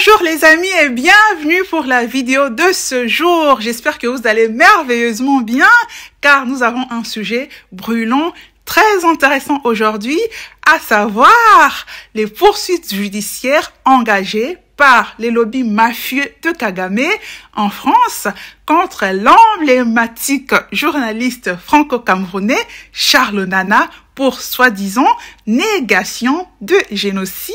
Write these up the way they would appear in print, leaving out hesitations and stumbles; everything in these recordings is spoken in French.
Bonjour les amis et bienvenue pour la vidéo de ce jour. J'espère que vous allez merveilleusement bien car nous avons un sujet brûlant très intéressant aujourd'hui, à savoir les poursuites judiciaires engagées par les lobbies mafieux de Kagame en France contre l'emblématique journaliste franco-camerounais Charles Nana pour soi-disant négation de génocide.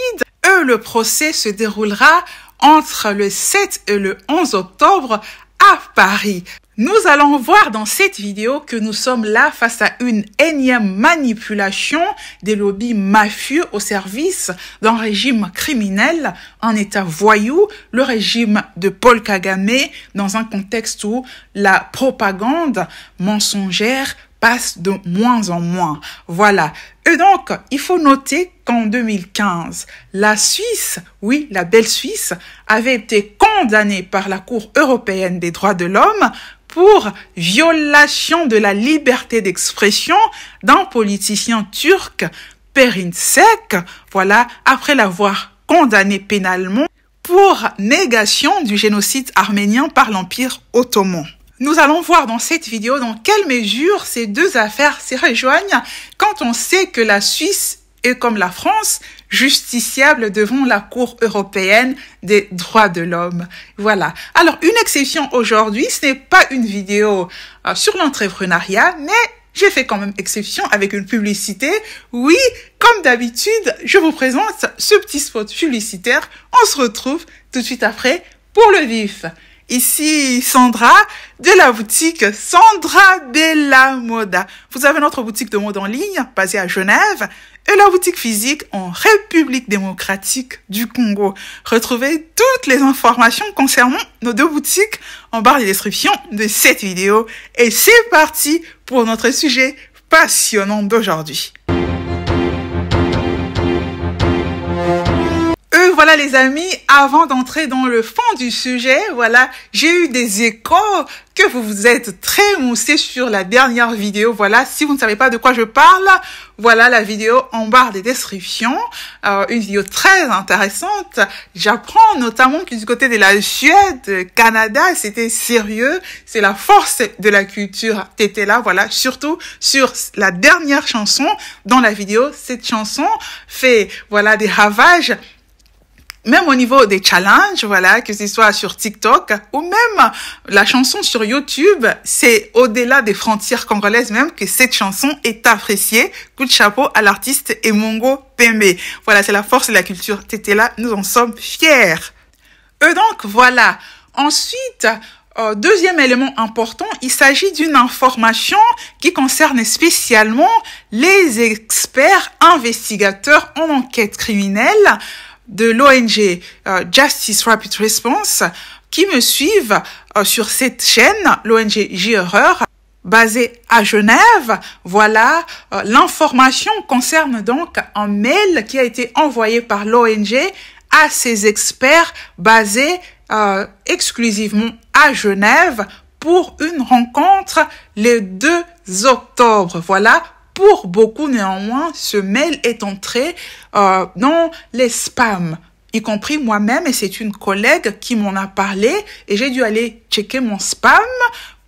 Le procès se déroulera entre le 7 et le 11 octobre à Paris. Nous allons voir dans cette vidéo que nous sommes là face à une énième manipulation des lobbies mafieux au service d'un régime criminel, un État voyou, le régime de Paul Kagame, dans un contexte où la propagande mensongère passe de moins en moins. Voilà. Et donc, il faut noter qu'en 2015, la Suisse, oui, la belle Suisse, avait été condamnée par la Cour européenne des droits de l'homme pour violation de la liberté d'expression d'un politicien turc, Perinçek, voilà, après l'avoir condamné pénalement pour négation du génocide arménien par l'Empire ottoman. Nous allons voir dans cette vidéo dans quelle mesure ces deux affaires se rejoignent quand on sait que la Suisse est comme la France, justiciable devant la Cour européenne des droits de l'homme. Voilà. Alors, une exception aujourd'hui, ce n'est pas une vidéo sur l'entrepreneuriat, mais j'ai fait quand même exception avec une publicité. Oui, comme d'habitude, je vous présente ce petit spot publicitaire. On se retrouve tout de suite après pour le vif. Ici, Sandra, de la boutique Sandra Bella Moda. Vous avez notre boutique de mode en ligne, basée à Genève, et la boutique physique en République démocratique du Congo. Retrouvez toutes les informations concernant nos deux boutiques en barre de description de cette vidéo. Et c'est parti pour notre sujet passionnant d'aujourd'hui. Voilà les amis, avant d'entrer dans le fond du sujet, voilà, j'ai eu des échos que vous vous êtes très moussés sur la dernière vidéo. Voilà, si vous ne savez pas de quoi je parle, voilà la vidéo en barre des descriptions. Une vidéo très intéressante. J'apprends notamment que du côté de la Suède, Canada, c'était sérieux. C'est la force de la culture. T'étais là, voilà, surtout sur la dernière chanson dans la vidéo. Cette chanson fait, voilà, des ravages. Même au niveau des challenges, voilà, que ce soit sur TikTok ou même la chanson sur YouTube, c'est au-delà des frontières congolaises même que cette chanson est appréciée. Coup de chapeau à l'artiste Emongo Pembe. Voilà, c'est la force de la culture. T'étais là, nous en sommes fiers. Et donc, voilà. Ensuite, deuxième élément important, il s'agit d'une information qui concerne spécialement les experts investigateurs en enquête criminelle de l'ONG Justice Rapid Response qui me suivent sur cette chaîne, l'ONG J-Erreur, basée à Genève. Voilà, l'information concerne donc un mail qui a été envoyé par l'ONG à ces experts basés exclusivement à Genève pour une rencontre le 2 octobre. Voilà. Pour beaucoup, néanmoins, ce mail est entré dans les spams, y compris moi-même, et c'est une collègue qui m'en a parlé, et j'ai dû aller checker mon spam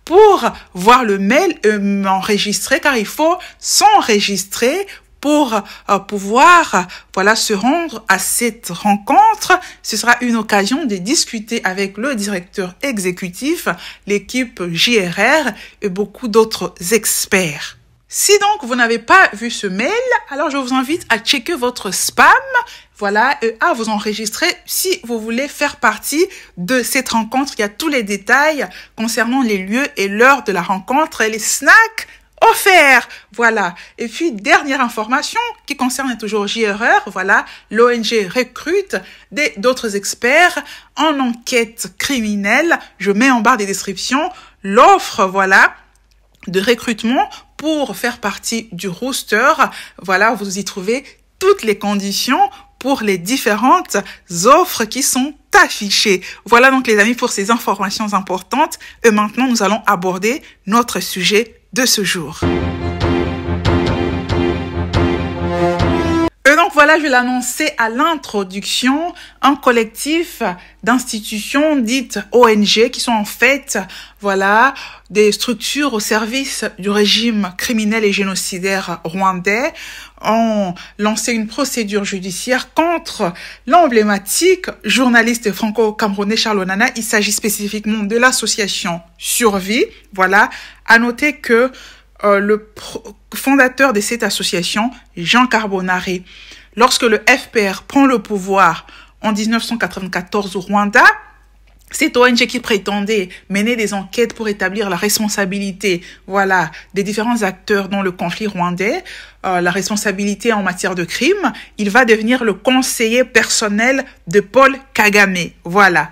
pour voir le mail et m'enregistrer, car il faut s'enregistrer pour pouvoir, voilà, se rendre à cette rencontre. Ce sera une occasion de discuter avec le directeur exécutif, l'équipe JRR et beaucoup d'autres experts. Si donc vous n'avez pas vu ce mail, alors je vous invite à checker votre spam, voilà, et à vous enregistrer si vous voulez faire partie de cette rencontre. Il y a tous les détails concernant les lieux et l'heure de la rencontre et les snacks offerts, voilà. Et puis, dernière information qui concerne toujours J-Erreur, voilà, l'ONG recrute d'autres experts en enquête criminelle. Je mets en barre des descriptions l'offre, voilà, de recrutement pour faire partie du roster. Voilà, vous y trouvez toutes les conditions pour les différentes offres qui sont affichées. Voilà donc les amis pour ces informations importantes. Et maintenant, nous allons aborder notre sujet de ce jour. Et donc voilà, je l'ai annoncé à l'introduction, un collectif d'institutions dites ONG qui sont en fait, voilà, des structures au service du régime criminel et génocidaire rwandais ont lancé une procédure judiciaire contre l'emblématique journaliste franco-camerounais Charles Onana. Il s'agit spécifiquement de l'association Survie. Voilà, à noter que le fondateur de cette association, Jean Carbonari, lorsque le FPR prend le pouvoir en 1994 au Rwanda, cette ONG qui prétendait mener des enquêtes pour établir la responsabilité, voilà, des différents acteurs dans le conflit rwandais, la responsabilité en matière de crime, il va devenir le conseiller personnel de Paul Kagame. Voilà.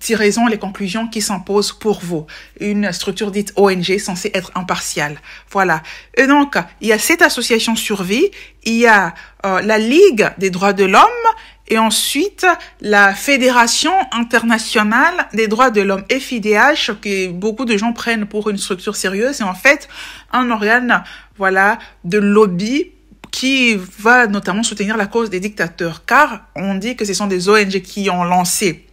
Tirez-en les conclusions qui s'imposent pour vous. Une structure dite ONG censée être impartiale. Voilà. Et donc, il y a cette association Survie, il y a la Ligue des droits de l'homme, et ensuite la Fédération internationale des droits de l'homme, FIDH, que beaucoup de gens prennent pour une structure sérieuse, et en fait un organe, voilà, de lobby qui va notamment soutenir la cause des dictateurs, car on dit que ce sont des ONG qui ont lancé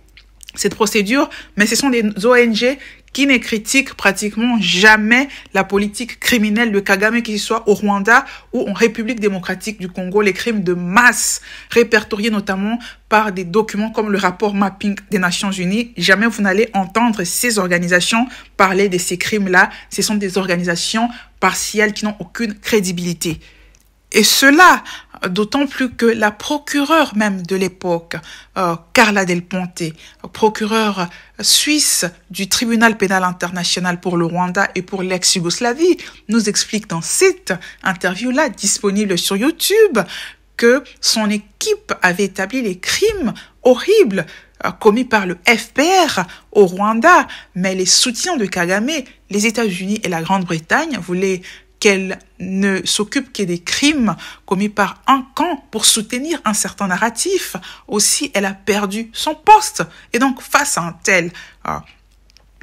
cette procédure, mais ce sont des ONG qui ne critiquent pratiquement jamais la politique criminelle de Kagame, qu'il soit au Rwanda ou en République démocratique du Congo, les crimes de masse répertoriés notamment par des documents comme le rapport Mapping des Nations Unies. Jamais vous n'allez entendre ces organisations parler de ces crimes-là. Ce sont des organisations partielles qui n'ont aucune crédibilité. Et cela, d'autant plus que la procureure même de l'époque, Carla Del Ponte, procureure suisse du tribunal pénal international pour le Rwanda et pour l'ex-Yougoslavie, nous explique dans cette interview-là, disponible sur YouTube, que son équipe avait établi les crimes horribles commis par le FPR au Rwanda, mais les soutiens de Kagame, les États-Unis et la Grande-Bretagne voulaient qu'elle ne s'occupe que des crimes commis par un camp pour soutenir un certain narratif. Aussi, elle a perdu son poste. Et donc, face à un tel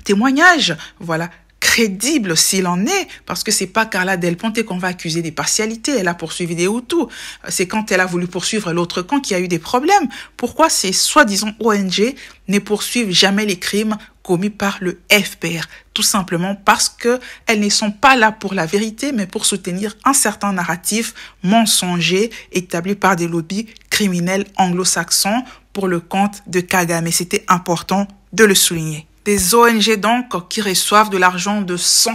témoignage, voilà, crédible s'il en est, parce que c'est pas Carla Del Ponte qu'on va accuser des partialités. Elle a poursuivi des Hutus. C'est quand elle a voulu poursuivre l'autre camp qu'il y a eu des problèmes. Pourquoi ces soi-disant ONG ne poursuivent jamais les crimes commis par le FPR? Tout simplement parce que elles ne sont pas là pour la vérité, mais pour soutenir un certain narratif mensonger établi par des lobbies criminels anglo-saxons pour le compte de Kagame. C'était important de le souligner. Des ONG donc qui reçoivent de l'argent de sang.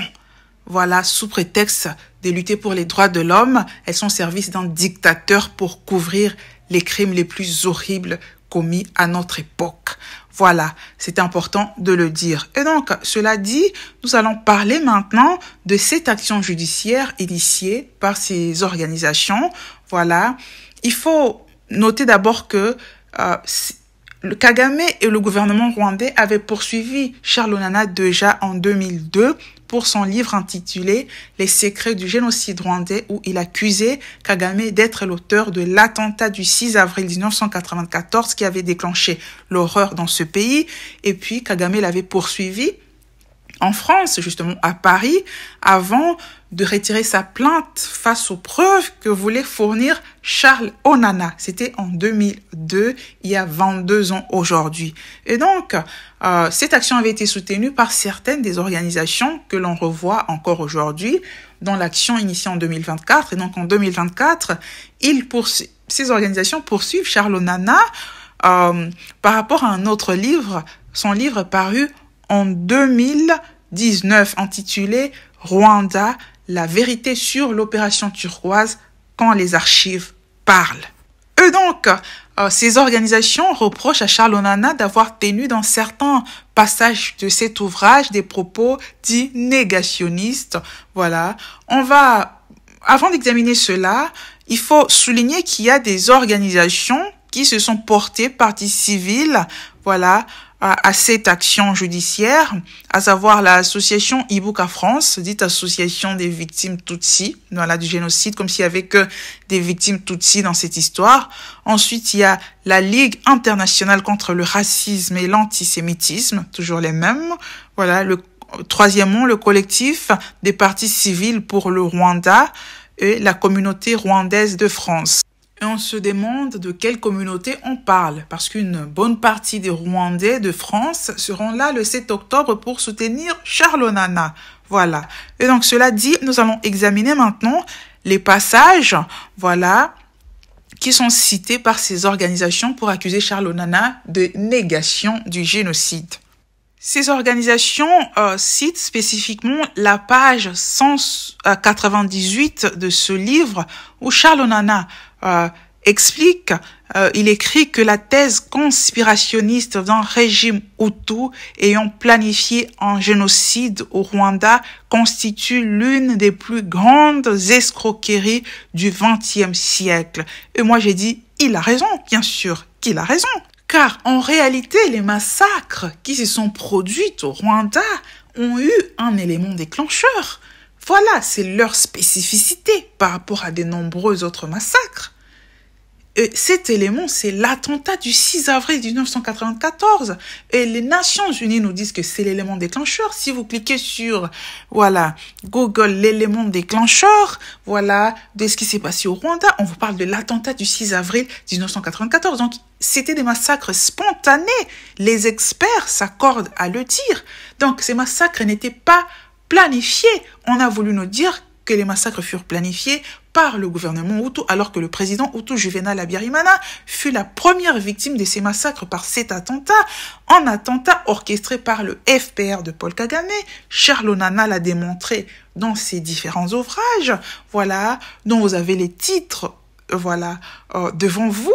Voilà, sous prétexte de lutter pour les droits de l'homme, elles sont au service d'un dictateur pour couvrir les crimes les plus horribles commis à notre époque. Voilà, c'est important de le dire. Et donc, cela dit, nous allons parler maintenant de cette action judiciaire initiée par ces organisations. Voilà, il faut noter d'abord que le Kagame et le gouvernement rwandais avaient poursuivi Charles Onana déjà en 2002 pour son livre intitulé « Les secrets du génocide rwandais » où il accusait Kagame d'être l'auteur de l'attentat du 6 avril 1994 qui avait déclenché l'horreur dans ce pays. Et puis Kagame l'avait poursuivi en France, justement à Paris, avant de retirer sa plainte face aux preuves que voulait fournir Charles Onana. C'était en 2002, il y a 22 ans aujourd'hui. Et donc, cette action avait été soutenue par certaines des organisations que l'on revoit encore aujourd'hui, dans l'action initiée en 2024. Et donc, en 2024, ces organisations poursuivent Charles Onana par rapport à un autre livre, son livre paru en 2019, intitulé « Rwanda, la vérité sur l'opération turquoise quand les archives parlent ». Et donc, ces organisations reprochent à Charles Onana d'avoir tenu dans certains passages de cet ouvrage des propos dits négationnistes. Voilà, avant d'examiner cela, il faut souligner qu'il y a des organisations qui se sont portées partie civile, voilà, à cette action judiciaire, à savoir l'association Ibuka France, dite association des victimes Tutsi, voilà, du génocide, comme s'il y avait que des victimes Tutsi dans cette histoire. Ensuite, il y a la Ligue internationale contre le racisme et l'antisémitisme, toujours les mêmes. Voilà, troisièmement, le collectif des partis civils pour le Rwanda et la communauté rwandaise de France. Et on se demande de quelle communauté on parle, parce qu'une bonne partie des Rwandais de France seront là le 7 octobre pour soutenir Charles Onana. Voilà. Et donc, cela dit, nous allons examiner maintenant les passages, voilà, qui sont cités par ces organisations pour accuser Charles Onana de négation du génocide. Ces organisations citent spécifiquement la page 198 de ce livre où Charles Onana explique, il écrit que la thèse conspirationniste d'un régime Hutu ayant planifié un génocide au Rwanda constitue l'une des plus grandes escroqueries du XXe siècle. Et moi j'ai dit, il a raison, bien sûr qu'il a raison. Car en réalité, les massacres qui se sont produits au Rwanda ont eu un élément déclencheur. Voilà, c'est leur spécificité par rapport à de nombreux autres massacres. Et cet élément, c'est l'attentat du 6 avril 1994. Et les Nations Unies nous disent que c'est l'élément déclencheur. Si vous cliquez sur, voilà, Google, l'élément déclencheur, voilà, de ce qui s'est passé au Rwanda, on vous parle de l'attentat du 6 avril 1994. Donc, c'était des massacres spontanés. Les experts s'accordent à le dire. Donc, ces massacres n'étaient pas planifiés. On a voulu nous dire que les massacres furent planifiés par le gouvernement Hutu, alors que le président Hutu Juvenal Habyarimana fut la première victime de ces massacres par cet attentat, un attentat orchestré par le FPR de Paul Kagame. Charles Onana l'a démontré dans ses différents ouvrages, voilà, dont vous avez les titres, voilà, devant vous.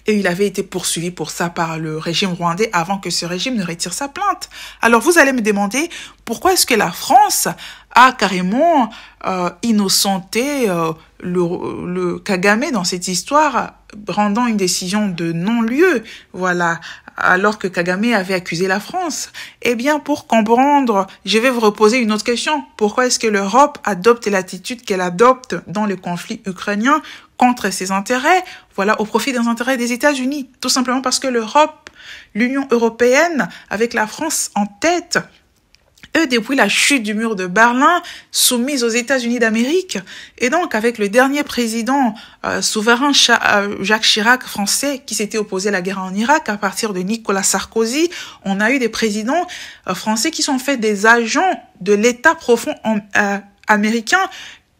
Et il avait été poursuivi pour ça par le régime rwandais avant que ce régime ne retire sa plainte. Alors vous allez me demander pourquoi est-ce que la France a carrément innocenté le Kagame dans cette histoire, rendant une décision de non-lieu, voilà, alors que Kagame avait accusé la France. Eh bien, pour comprendre, je vais vous reposer une autre question. Pourquoi est-ce que l'Europe adopte l'attitude qu'elle adopte dans le conflit ukrainien contre ses intérêts, voilà, au profit des intérêts des États-Unis? Tout simplement parce que l'Europe, l'Union européenne, avec la France en tête, eux, depuis la chute du mur de Berlin, soumise aux États-Unis d'Amérique, et donc avec le dernier président souverain Jacques Chirac français qui s'était opposé à la guerre en Irak à partir de Nicolas Sarkozy, on a eu des présidents français qui sont faits des agents de l'État profond américain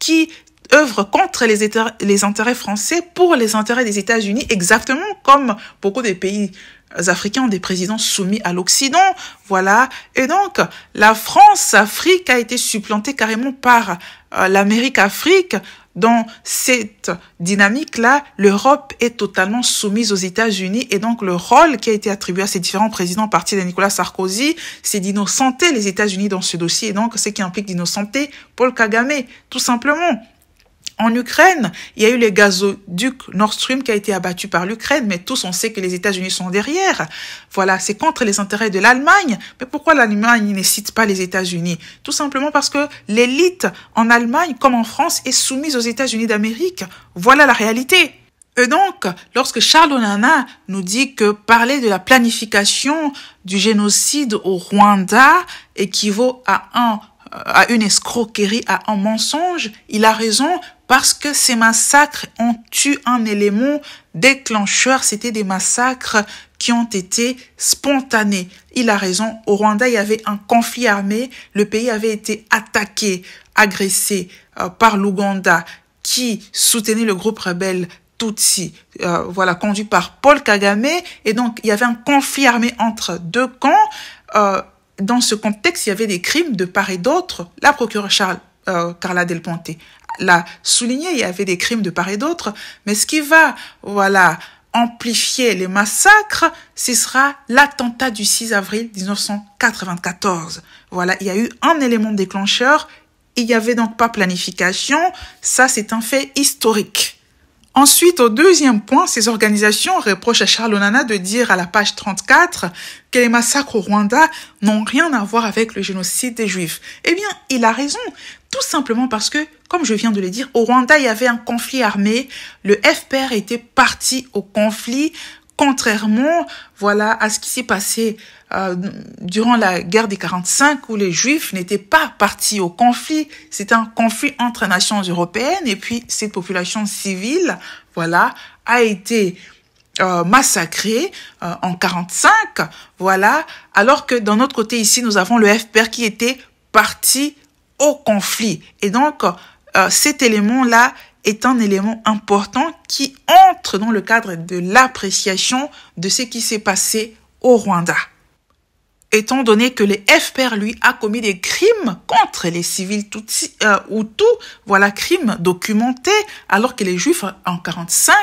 qui œuvrent contre les intérêts français pour les intérêts des États-Unis, exactement comme beaucoup de pays africains ont des présidents soumis à l'Occident, voilà. Et donc, la France-Afrique a été supplantée carrément par l'Amérique-Afrique. Dans cette dynamique-là, l'Europe est totalement soumise aux États-Unis et donc le rôle qui a été attribué à ces différents présidents à partir de Nicolas Sarkozy, c'est d'innocenter les États-Unis dans ce dossier et donc ce qui implique d'innocenter Paul Kagame, tout simplement. En Ukraine, il y a eu le gazoduc Nord Stream qui a été abattu par l'Ukraine, mais tous on sait que les États-Unis sont derrière. Voilà, c'est contre les intérêts de l'Allemagne. Mais pourquoi l'Allemagne ne cite pas les États-Unis? Tout simplement parce que l'élite en Allemagne, comme en France, est soumise aux États-Unis d'Amérique. Voilà la réalité. Et donc, lorsque Charles Onana nous dit que parler de la planification du génocide au Rwanda équivaut à une escroquerie, à un mensonge, il a raison parce que ces massacres ont eu un élément déclencheur. C'était des massacres qui ont été spontanés. Il a raison. Au Rwanda, il y avait un conflit armé. Le pays avait été attaqué, agressé par l'Ouganda qui soutenait le groupe rebelle Tutsi, voilà, conduit par Paul Kagame. Et donc, il y avait un conflit armé entre deux camps. Dans ce contexte, il y avait des crimes de part et d'autre. La procureure Carla Del Ponte l'a souligné, il y avait des crimes de part et d'autre. Mais ce qui va, voilà, amplifier les massacres, ce sera l'attentat du 6 avril 1994. Voilà, il y a eu un élément déclencheur. Il n'y avait donc pas planification. Ça, c'est un fait historique. Ensuite, au deuxième point, ces organisations reprochent à Charles Onana de dire à la page 34 que les massacres au Rwanda n'ont rien à voir avec le génocide des Juifs. Eh bien, il a raison, tout simplement parce que, comme je viens de le dire, au Rwanda, il y avait un conflit armé. Le FPR était parti au conflit, contrairement, voilà, à ce qui s'est passé durant la guerre des 45 où les Juifs n'étaient pas partis au conflit. C'était un conflit entre nations européennes et puis cette population civile, voilà, a été massacré en 45, voilà, alors que d'un autre côté ici, nous avons le FPR qui était parti au conflit. Et donc, cet élément-là est un élément important qui entre dans le cadre de l'appréciation de ce qui s'est passé au Rwanda. Étant donné que le FPR, lui, a commis des crimes contre les civils Tutsis, Hutus, voilà, crimes documentés, alors que les Juifs, en 45,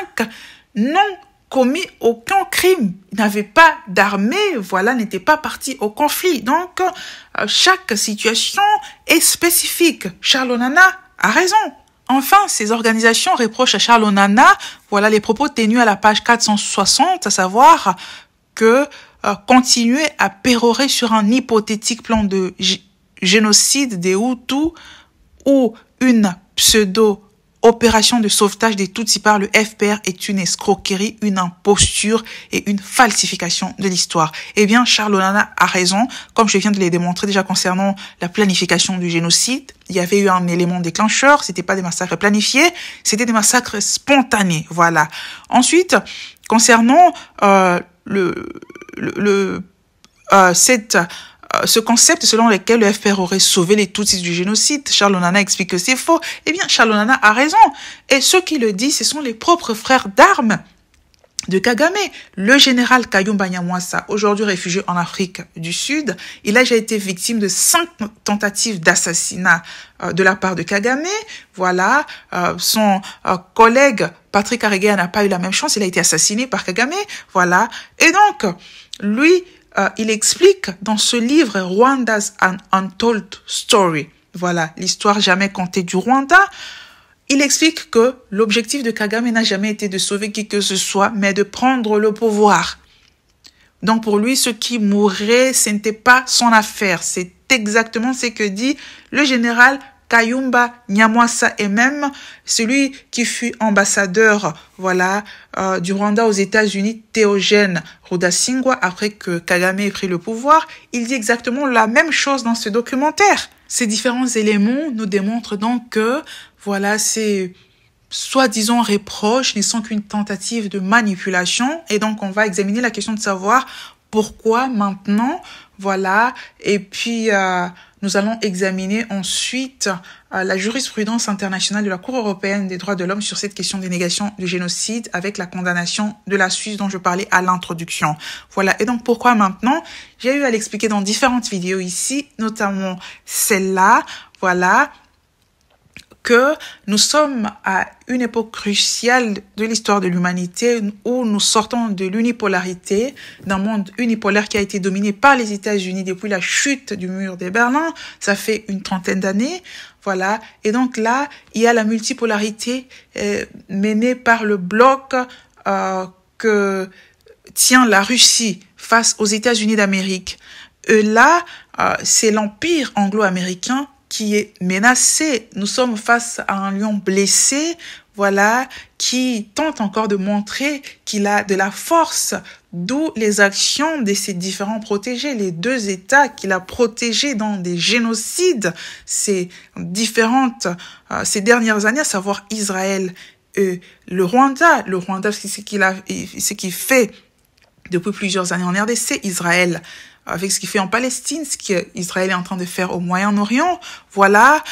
n'ont commis aucun crime. Ils n'avaient pas d'armée, voilà, n'étaient pas partis au conflit. Donc, chaque situation est spécifique. Charles Onana a raison. Enfin, ces organisations reprochent à Charles Onana, voilà, les propos tenus à la page 460, à savoir que continuer à pérorer sur un hypothétique plan de génocide des Hutus ou une pseudo-opération de sauvetage des Tutsis par le FPR est une escroquerie, une imposture et une falsification de l'histoire. Eh bien, Charles Onana a raison, comme je viens de le démontrer déjà concernant la planification du génocide. Il y avait eu un élément déclencheur, c'était pas des massacres planifiés, c'était des massacres spontanés, voilà. Ensuite, concernant ce concept selon lequel le FPR aurait sauvé les Tutsis du génocide, Charles Onana explique que c'est faux. Eh bien, Charles Onana a raison. Et ceux qui le disent, ce sont les propres frères d'armes de Kagame. Le général Kayumba Nyamwasa, aujourd'hui réfugié en Afrique du Sud, il a déjà été victime de 5 tentatives d'assassinat de la part de Kagame. Voilà, son collègue Patrick Karegeya n'a pas eu la même chance, il a été assassiné par Kagame. Voilà, et donc, lui, il explique dans ce livre Rwanda's an Untold Story, voilà, l'histoire jamais contée du Rwanda. Il explique que l'objectif de Kagame n'a jamais été de sauver qui que ce soit, mais de prendre le pouvoir. Donc pour lui, ceux qui mourraient, ce n'était pas son affaire. C'est exactement ce que dit le général Kayumba Nyamwasa et même celui qui fut ambassadeur, voilà, du Rwanda aux États-Unis, Théogène Rudasingwa, après que Kagame ait pris le pouvoir. Il dit exactement la même chose dans ce documentaire. Ces différents éléments nous démontrent donc que, voilà, ces soi-disant reproches ne sont qu'une tentative de manipulation. Et donc, on va examiner la question de savoir pourquoi maintenant, voilà. Et puis, nous allons examiner ensuite la jurisprudence internationale de la Cour européenne des droits de l'homme sur cette question des négations de génocide avec la condamnation de la Suisse dont je parlais à l'introduction. Voilà. Et donc, pourquoi maintenant? J'ai eu à l'expliquer dans différentes vidéos ici, notamment celle-là. Voilà. Que nous sommes à une époque cruciale de l'histoire de l'humanité où nous sortons de l'unipolarité, d'un monde unipolaire qui a été dominé par les États-Unis depuis la chute du mur de Berlin. Ça fait une trentaine d'années, voilà. Et donc là, il y a la multipolarité menée par le bloc que tient la Russie face aux États-Unis d'Amérique. Là, c'est l'empire anglo-américain qui est menacé. Nous sommes face à un lion blessé, voilà, qui tente encore de montrer qu'il a de la force, d'où les actions de ces différents protégés, les 2 États qu'il a protégés dans des génocides, ces dernières années, à savoir Israël et le Rwanda. Le Rwanda, c'est ce qu'il fait depuis plusieurs années en RDC, Israël avec ce qu'il fait en Palestine, ce qu'Israël est en train de faire au Moyen-Orient. Voilà.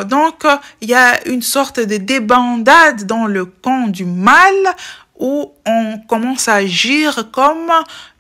Donc, il y a une sorte de débandade dans le camp du mal où on commence à agir comme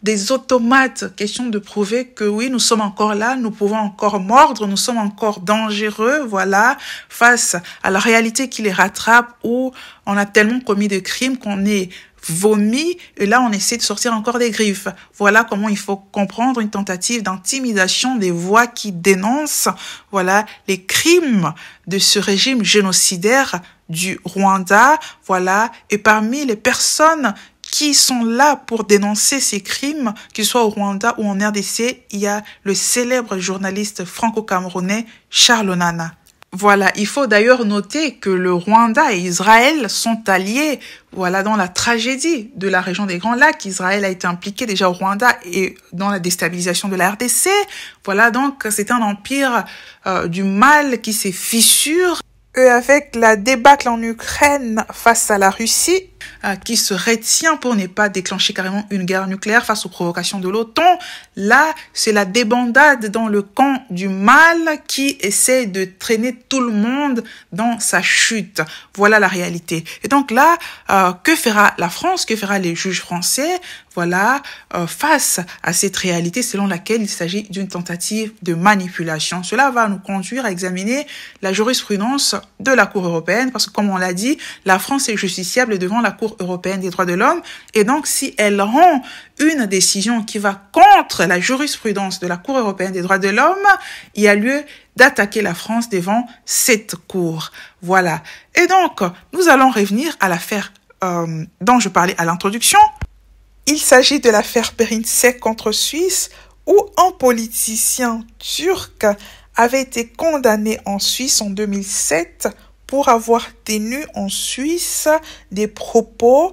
des automates. Question de prouver que oui, nous sommes encore là, nous pouvons encore mordre, nous sommes encore dangereux, voilà, face à la réalité qui les rattrape où on a tellement commis de crimes qu'on est vomi, et là on essaie de sortir encore des griffes. Voilà comment il faut comprendre une tentative d'intimidation des voix qui dénoncent, voilà, les crimes de ce régime génocidaire du Rwanda, voilà, et parmi les personnes qui sont là pour dénoncer ces crimes, qu'ils soient au Rwanda ou en RDC, il y a le célèbre journaliste franco-camerounais Charles Onana. Voilà, il faut d'ailleurs noter que le Rwanda et Israël sont alliés, voilà, dans la tragédie de la région des Grands Lacs. Israël a été impliqué déjà au Rwanda et dans la déstabilisation de la RDC. Voilà, donc c'est un empire du mal qui s'est fissuré. Et avec la débâcle en Ukraine face à la Russie, qui se retient pour ne pas déclencher carrément une guerre nucléaire face aux provocations de l'OTAN. Là, c'est la débandade dans le camp du mal qui essaie de traîner tout le monde dans sa chute. Voilà la réalité. Et donc là, que fera la France? Que fera les juges français? Voilà, face à cette réalité selon laquelle il s'agit d'une tentative de manipulation. Cela va nous conduire à examiner la jurisprudence de la Cour européenne parce que, comme on l'a dit, la France est justiciable devant la Cour européenne des droits de l'homme. Et donc, si elle rend une décision qui va contre la jurisprudence de la Cour européenne des droits de l'homme, il y a lieu d'attaquer la France devant cette Cour. Voilà. Et donc, nous allons revenir à l'affaire dont je parlais à l'introduction. Il s'agit de l'affaire Perinçek contre Suisse, où un politicien turc avait été condamné en Suisse en 2007 pour avoir tenu en Suisse des propos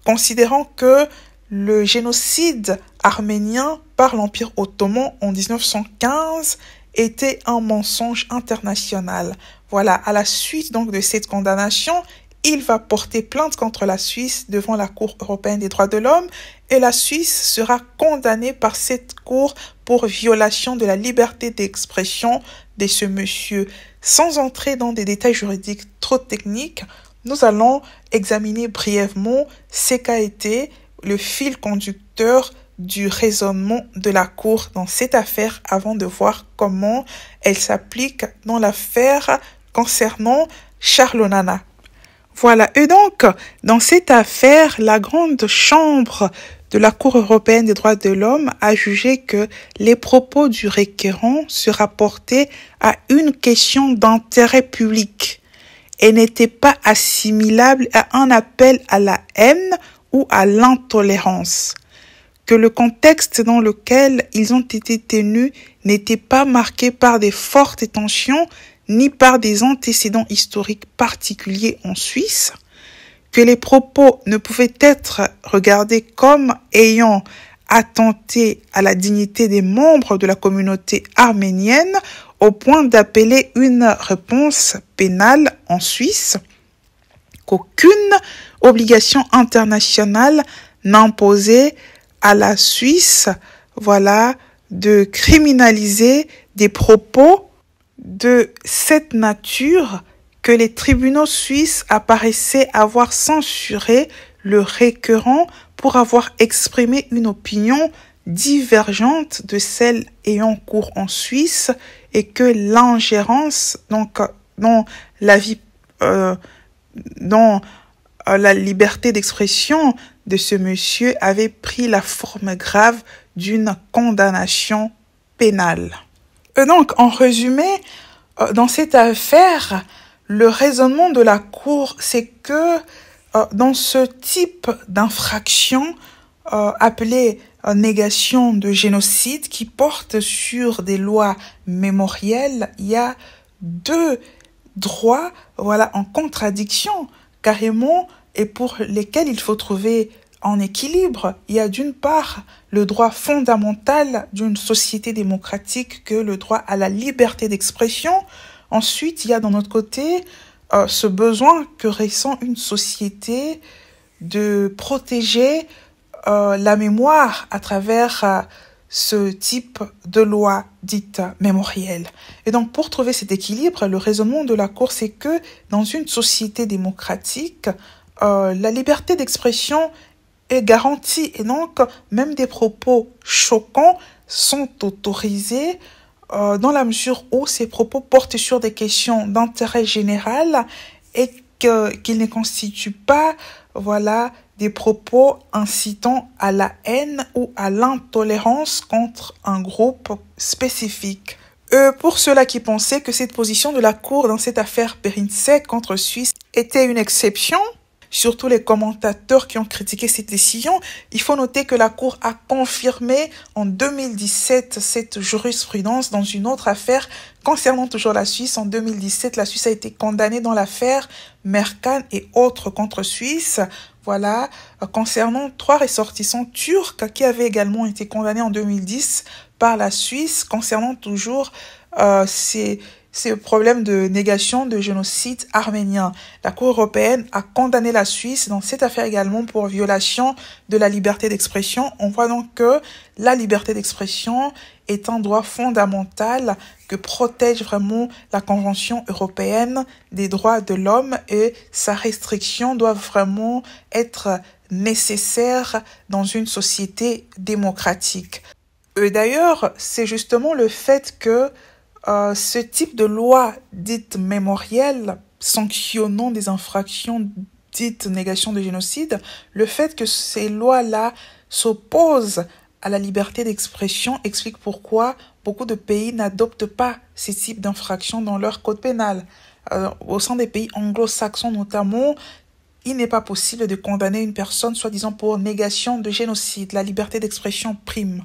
considérant que le génocide arménien par l'Empire ottoman en 1915 était un mensonge international. Voilà, à la suite donc de cette condamnation, il va porter plainte contre la Suisse devant la Cour européenne des droits de l'homme et la Suisse sera condamnée par cette Cour pour violation de la liberté d'expression de ce monsieur. Sans entrer dans des détails juridiques trop techniques, nous allons examiner brièvement ce qu'a été le fil conducteur du raisonnement de la Cour dans cette affaire avant de voir comment elle s'applique dans l'affaire concernant Charles Onana. Voilà, et donc, dans cette affaire, la grande chambre de la Cour européenne des droits de l'homme a jugé que les propos du requérant se rapportaient à une question d'intérêt public et n'étaient pas assimilables à un appel à la haine ou à l'intolérance, que le contexte dans lequel ils ont été tenus n'était pas marqué par des fortes tensions ni par des antécédents historiques particuliers en Suisse, que les propos ne pouvaient être regardés comme ayant attenté à la dignité des membres de la communauté arménienne au point d'appeler une réponse pénale en Suisse, qu'aucune obligation internationale n'imposait à la Suisse, voilà, de criminaliser des propos de cette nature, que les tribunaux suisses apparaissaient avoir censuré le requérant pour avoir exprimé une opinion divergente de celle ayant cours en Suisse et que l'ingérence donc dans la vie dans la liberté d'expression de ce monsieur avait pris la forme grave d'une condamnation pénale. Donc, en résumé, dans cette affaire, le raisonnement de la Cour, c'est que dans ce type d'infraction appelée négation de génocide qui porte sur des lois mémorielles, il y a deux droits, voilà, en contradiction carrément et pour lesquels il faut trouver en équilibre. Il y a d'une part le droit fondamental d'une société démocratique que le droit à la liberté d'expression. Ensuite, il y a d'un autre côté ce besoin que ressent une société de protéger la mémoire à travers ce type de loi dite mémorielle. Et donc, pour trouver cet équilibre, le raisonnement de la Cour, c'est que dans une société démocratique, la liberté d'expression est garantie et donc même des propos choquants sont autorisés dans la mesure où ces propos portent sur des questions d'intérêt général et qu'ils ne constituent pas, voilà, des propos incitant à la haine ou à l'intolérance contre un groupe spécifique. Pour ceux-là qui pensaient que cette position de la Cour dans cette affaire Perinçek contre Suisse était une exception, surtout les commentateurs qui ont critiqué cette décision, il faut noter que la Cour a confirmé en 2017 cette jurisprudence dans une autre affaire concernant toujours la Suisse. En 2017, la Suisse a été condamnée dans l'affaire Mercan et autres contre Suisse, voilà, concernant 3 ressortissants turcs qui avaient également été condamnés en 2010 par la Suisse, concernant toujours ces c'est le problème de négation de génocide arménien. La Cour européenne a condamné la Suisse dans cette affaire également pour violation de la liberté d'expression. On voit donc que la liberté d'expression est un droit fondamental que protège vraiment la Convention européenne des droits de l'homme et sa restriction doit vraiment être nécessaire dans une société démocratique. D'ailleurs, c'est justement le fait que ce type de loi dite mémorielle, sanctionnant des infractions dites négation de génocide, le fait que ces lois-là s'opposent à la liberté d'expression explique pourquoi beaucoup de pays n'adoptent pas ces types d'infractions dans leur code pénal. Au sein des pays anglo-saxons notamment, il n'est pas possible de condamner une personne soi-disant pour négation de génocide. La liberté d'expression prime.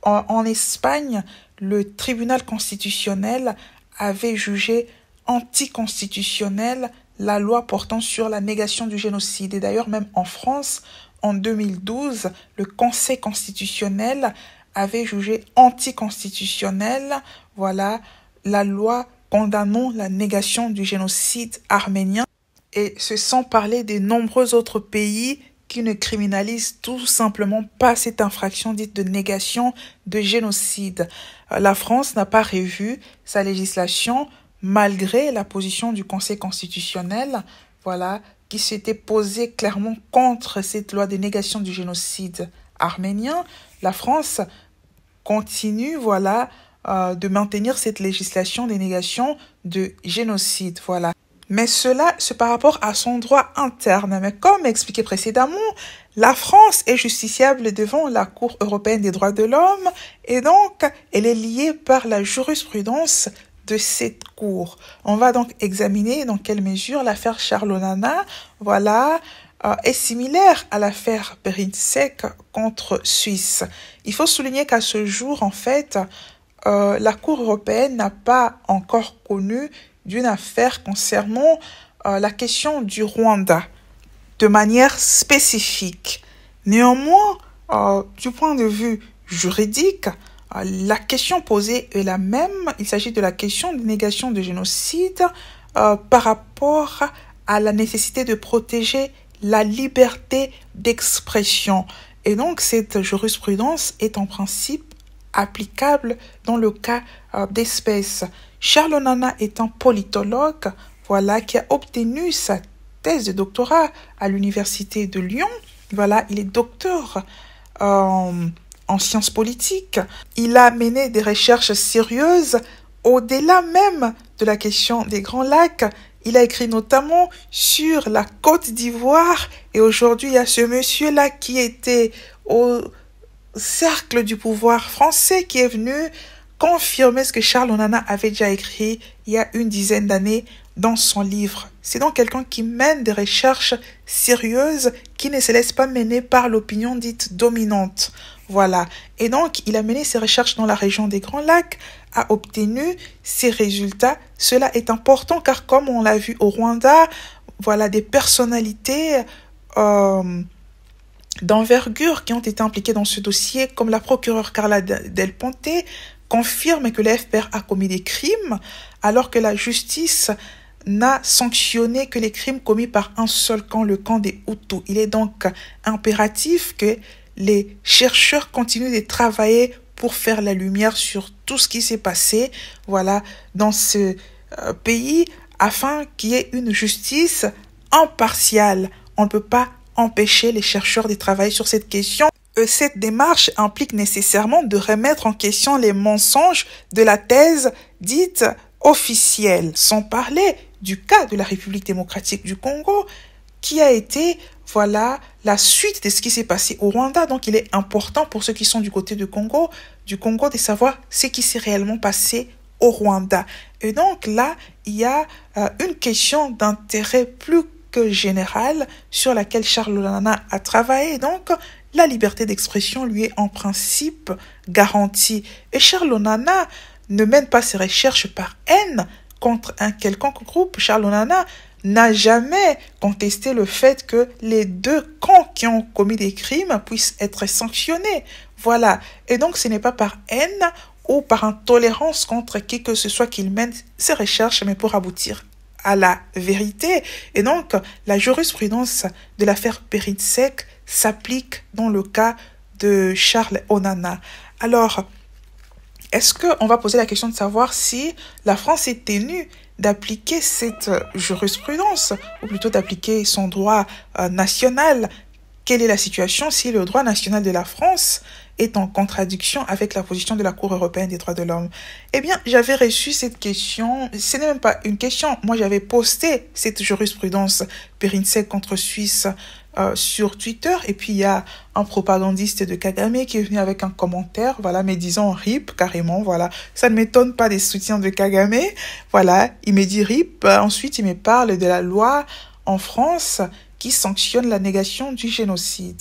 En Espagne, le tribunal constitutionnel avait jugé anticonstitutionnelle la loi portant sur la négation du génocide. Et d'ailleurs, même en France, en 2012, le Conseil constitutionnel avait jugé anticonstitutionnelle, voilà, la loi condamnant la négation du génocide arménien. Et ce sans parler des nombreux autres pays qui ne criminalisent tout simplement pas cette infraction dite de négation de génocide. La France n'a pas revu sa législation malgré la position du Conseil constitutionnel, voilà, qui s'était posé clairement contre cette loi de négation du génocide arménien. La France continue, voilà, de maintenir cette législation de négation de génocide, voilà. Mais cela, c'est par rapport à son droit interne. Mais comme expliqué précédemment, la France est justiciable devant la Cour européenne des droits de l'homme et donc elle est liée par la jurisprudence de cette Cour. On va donc examiner dans quelle mesure l'affaire Charles Onana, voilà, est similaire à l'affaire Berinsek contre Suisse. Il faut souligner qu'à ce jour, en fait, la Cour européenne n'a pas encore connu d'une affaire concernant la question du Rwanda de manière spécifique. Néanmoins, du point de vue juridique, la question posée est la même. Il s'agit de la question de négation de génocide par rapport à la nécessité de protéger la liberté d'expression. Et donc, cette jurisprudence est en principe applicable dans le cas d'espèce. Charles Onana est un politologue, voilà, qui a obtenu sa thèse de doctorat à l'université de Lyon. Voilà, il est docteur en sciences politiques. Il a mené des recherches sérieuses au-delà même de la question des Grands Lacs. Il a écrit notamment sur la Côte d'Ivoire et aujourd'hui il y a ce monsieur-là qui était au cercle du pouvoir français qui est venu confirmer ce que Charles Onana avait déjà écrit il y a une dizaine d'années dans son livre. C'est donc quelqu'un qui mène des recherches sérieuses qui ne se laisse pas mener par l'opinion dite dominante. Voilà. Et donc, il a mené ses recherches dans la région des Grands Lacs, a obtenu ses résultats. Cela est important car comme on l'a vu au Rwanda, voilà des personnalités d'envergure qui ont été impliquées dans ce dossier, comme la procureure Carla Del Ponte, confirme que le FPR a commis des crimes, alors que la justice n'a sanctionné que les crimes commis par un seul camp, le camp des Hutus. Il est donc impératif que les chercheurs continuent de travailler pour faire la lumière sur tout ce qui s'est passé, voilà, dans ce pays, afin qu'il y ait une justice impartiale. On ne peut pas empêcher les chercheurs de travailler sur cette question. Cette démarche implique nécessairement de remettre en question les mensonges de la thèse dite officielle, sans parler du cas de la République démocratique du Congo, qui a été, voilà, la suite de ce qui s'est passé au Rwanda. Donc, il est important pour ceux qui sont du côté du Congo, de savoir ce qui s'est réellement passé au Rwanda. Et donc, là, il y a une question d'intérêt plus que générale sur laquelle Charles Onana a travaillé. Donc, la liberté d'expression lui est en principe garantie. Et Charles Onana ne mène pas ses recherches par haine contre un quelconque groupe. Charles Onana n'a jamais contesté le fait que les deux camps qui ont commis des crimes puissent être sanctionnés. Voilà. Et donc, ce n'est pas par haine ou par intolérance contre qui que ce soit qu'il mène ses recherches, mais pour aboutir à la vérité. Et donc, la jurisprudence de l'affaire Périnsec s'applique dans le cas de Charles Onana. Alors, est-ce qu'on va poser la question de savoir si la France est tenue d'appliquer cette jurisprudence, ou plutôt d'appliquer son droit national? Quelle est la situation si le droit national de la France est en contradiction avec la position de la Cour européenne des droits de l'homme? Eh bien, j'avais reçu cette question, ce n'est même pas une question, moi j'avais posté cette jurisprudence Périnsec contre Suisse sur Twitter, et puis il y a un propagandiste de Kagame qui est venu avec un commentaire, voilà, mais disons RIP carrément, voilà, ça ne m'étonne pas des soutiens de Kagame, voilà, il me dit RIP, ensuite il me parle de la loi en France qui sanctionne la négation du génocide.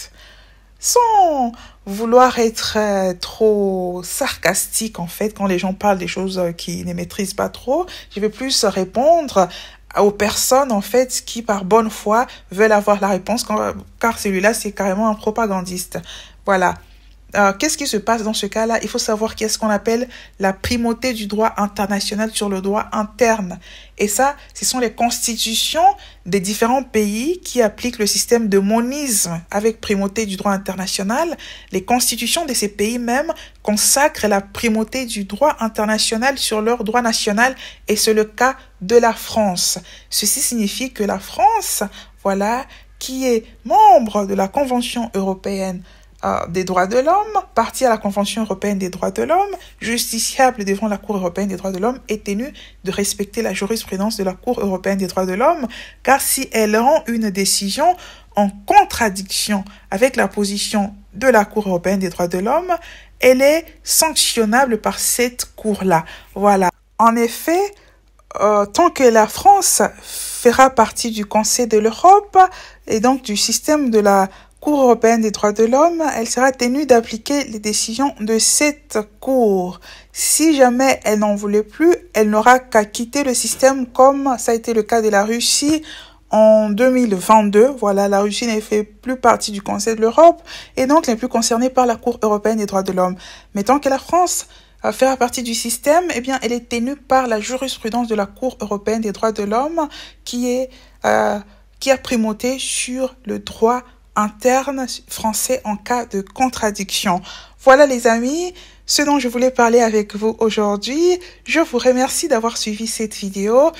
Sans vouloir être trop sarcastique, en fait, quand les gens parlent des choses qu'ils ne maîtrisent pas trop, je vais plus répondre aux personnes, en fait, qui, par bonne foi, veulent avoir la réponse, car celui-là, c'est carrément un propagandiste. Voilà. Qu'est-ce qui se passe dans ce cas-là? Il faut savoir qu'est-ce qu'on appelle la primauté du droit international sur le droit interne. Et ça, ce sont les constitutions des différents pays qui appliquent le système de monisme avec primauté du droit international. Les constitutions de ces pays même consacrent la primauté du droit international sur leur droit national, et c'est le cas de la France. Ceci signifie que la France, voilà, qui est membre de la Convention européenne des droits de l'homme, partie à la Convention européenne des droits de l'homme, justiciable devant la Cour européenne des droits de l'homme, est tenue de respecter la jurisprudence de la Cour européenne des droits de l'homme, car si elle rend une décision en contradiction avec la position de la Cour européenne des droits de l'homme, elle est sanctionnable par cette Cour-là. Voilà. En effet, tant que la France fera partie du Conseil de l'Europe et donc du système de la Cour européenne des droits de l'homme, elle sera tenue d'appliquer les décisions de cette Cour. Si jamais elle n'en voulait plus, elle n'aura qu'à quitter le système, comme ça a été le cas de la Russie en 2022. Voilà, la Russie ne fait plus partie du Conseil de l'Europe et donc n'est plus concernée par la Cour européenne des droits de l'homme. Mais tant que la France fera partie du système, eh bien, elle est tenue par la jurisprudence de la Cour européenne des droits de l'homme qui a primauté sur le droit interne français en cas de contradiction. Voilà les amis, ce dont je voulais parler avec vous aujourd'hui. Je vous remercie d'avoir suivi cette vidéo.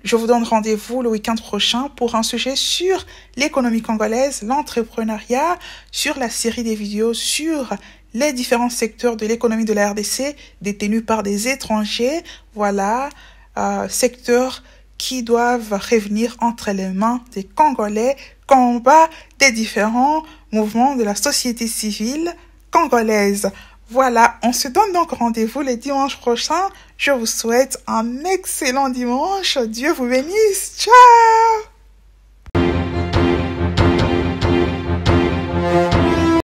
Je vous donne rendez-vous le week-end prochain pour un sujet sur l'économie congolaise, l'entrepreneuriat, sur la série des vidéos sur les différents secteurs de l'économie de la RDC détenus par des étrangers. Voilà, secteurs qui doivent revenir entre les mains des Congolais, combat des différents mouvements de la société civile congolaise. Voilà, on se donne donc rendez-vous le dimanche prochain. Je vous souhaite un excellent dimanche. Dieu vous bénisse. Ciao!